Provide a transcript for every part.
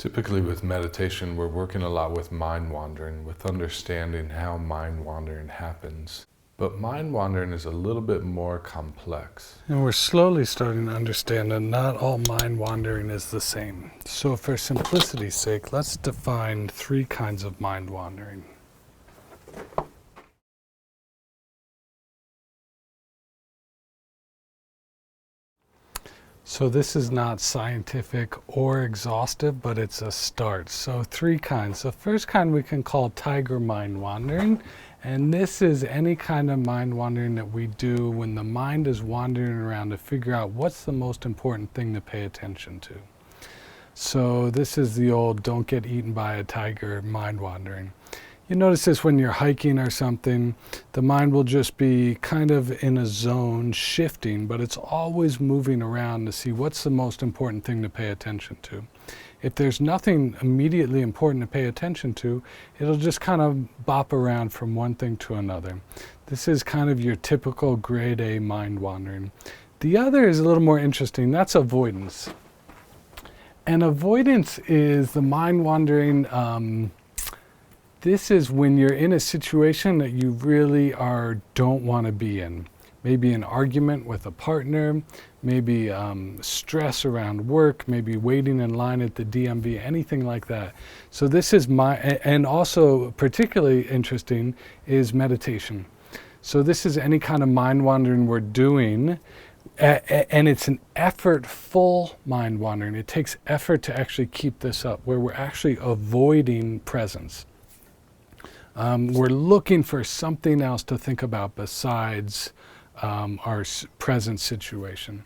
Typically with meditation, we're working a lot with mind wandering, with understanding how mind wandering happens. But mind wandering is a little bit more complex. And we're slowly starting to understand that not all mind wandering is the same. So for simplicity's sake, let's define 3 kinds of mind wandering. So this is not scientific or exhaustive, but it's a start. So 3 kinds. The first kind we can call tiger mind wandering. And this is any kind of mind wandering that we do when the mind is wandering around to figure out what's the most important thing to pay attention to. So this is the old don't get eaten by a tiger mind wandering. You notice this when you're hiking or something, the mind will just be kind of in a zone shifting, but it's always moving around to see what's the most important thing to pay attention to. If there's nothing immediately important to pay attention to, it'll just kind of bop around from one thing to another. This is kind of your typical grade A mind wandering. The other is a little more interesting. That's avoidance. And avoidance is the mind wandering. This is when you're in a situation that you really don't want to be in. Maybe an argument with a partner, maybe stress around work, maybe waiting in line at the DMV, anything like that. So this is and also particularly interesting is meditation. So this is any kind of mind wandering we're doing, and it's an effortful mind wandering. It takes effort to actually keep this up, where we're actually avoiding presence. We're looking for something else to think about besides our present situation.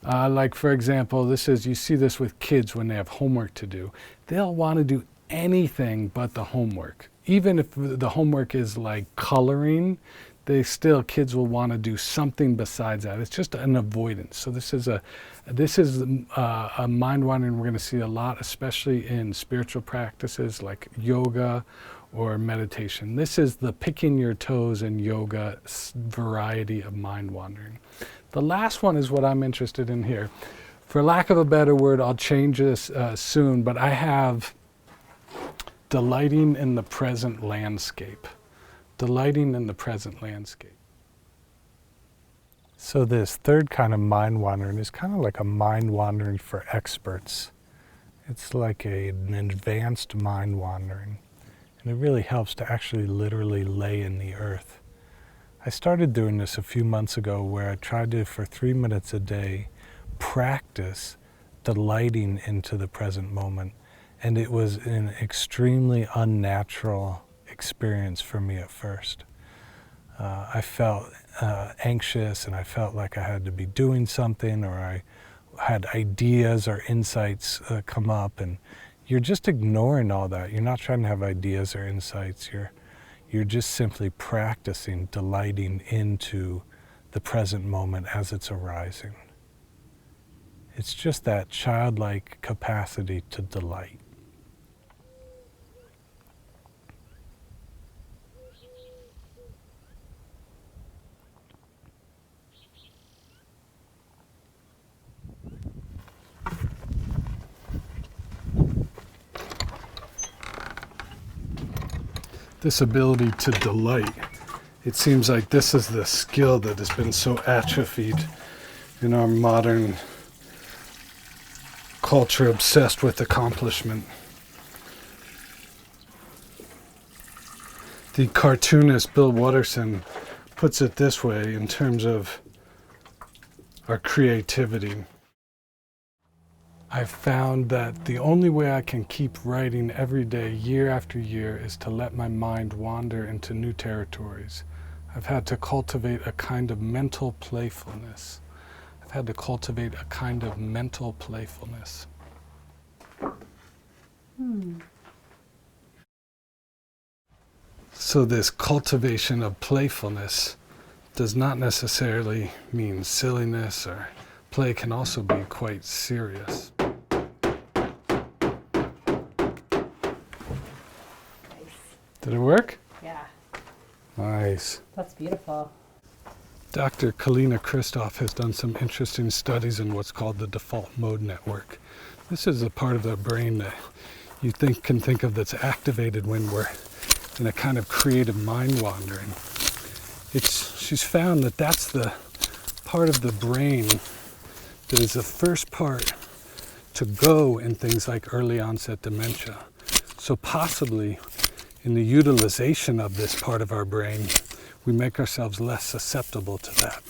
Like for example, you see this with kids when they have homework to do. They'll want to do anything but the homework. Even if the homework is like coloring, kids will want to do something besides that. It's just an avoidance. So this is a mind wandering we're going to see a lot, especially in spiritual practices like yoga or meditation. This is the picking your toes in yoga variety of mind wandering. The last one is what I'm interested in here. For lack of a better word, I'll change this soon, but I have delighting in the present landscape. Delighting in the present landscape. So this third kind of mind wandering is kind of like a mind wandering for experts. It's like an advanced mind wandering. And it really helps to actually literally lay in the earth. I started doing this a few months ago where I tried to, for 3 minutes a day, practice delighting into the present moment. And it was an extremely unnatural experience for me at first. I felt anxious, and I felt like I had to be doing something, or I had ideas or insights come up, and you're just ignoring all that. You're not trying to have ideas or insights. You're just simply practicing delighting into the present moment as it's arising. It's just that childlike capacity to delight. This ability to delight, it seems like this is the skill that has been so atrophied in our modern culture obsessed with accomplishment. The cartoonist Bill Watterson puts it this way in terms of our creativity. I've found that the only way I can keep writing every day, year after year, is to let my mind wander into new territories. I've had to cultivate a kind of mental playfulness. So this cultivation of playfulness does not necessarily mean silliness, or play can also be quite serious. Did it work? Yeah. Nice. That's beautiful. Dr. Kalina Christoff has done some interesting studies in what's called the default mode network. This is a part of the brain that you can think of that's activated when we're in a kind of creative mind wandering. She's found that that's the part of the brain that is the first part to go in things like early onset dementia. So possibly in the utilization of this part of our brain, we make ourselves less susceptible to that.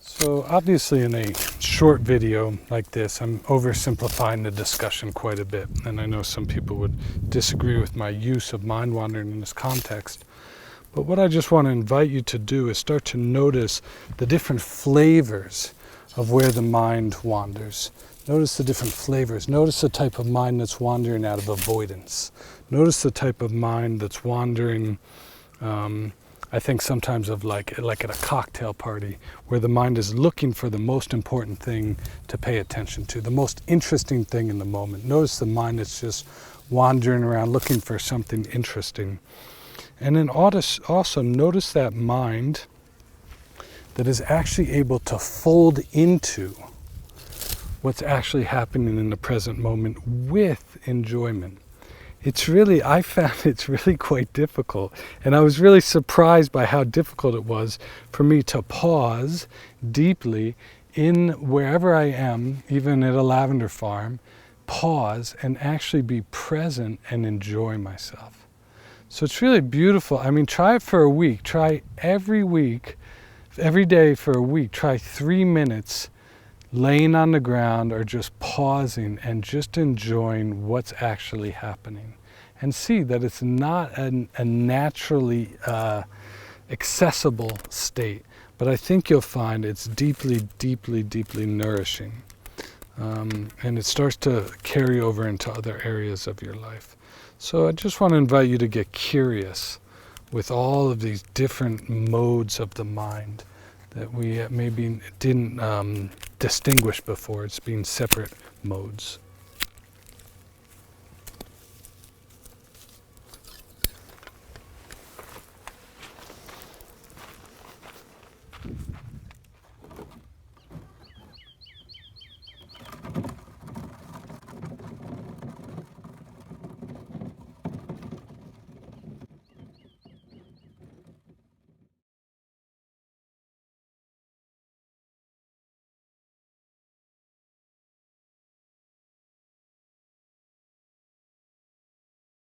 So obviously in a short video like this, I'm oversimplifying the discussion quite a bit, and I know some people would disagree with my use of mind wandering in this context. But what I just want to invite you to do is start to notice the different flavors of where the mind wanders. Notice the different flavors. Notice the type of mind that's wandering out of avoidance. Notice the type of mind that's wandering, I think sometimes of like at a cocktail party, where the mind is looking for the most important thing to pay attention to, the most interesting thing in the moment. Notice the mind that's just wandering around looking for something interesting. And then also notice that mind that is actually able to fold into what's actually happening in the present moment with enjoyment. I found it's really quite difficult. And I was really surprised by how difficult it was for me to pause deeply in wherever I am, even at a lavender farm, pause and actually be present and enjoy myself. So it's really beautiful. I mean, try it for a week. Try every week, every day for a week. Try 3 minutes laying on the ground or just pausing and just enjoying what's actually happening. And see that it's not a naturally accessible state, but I think you'll find it's deeply, deeply, deeply nourishing. And it starts to carry over into other areas of your life. So I just want to invite you to get curious with all of these different modes of the mind that we maybe didn't distinguish before. It's being separate modes.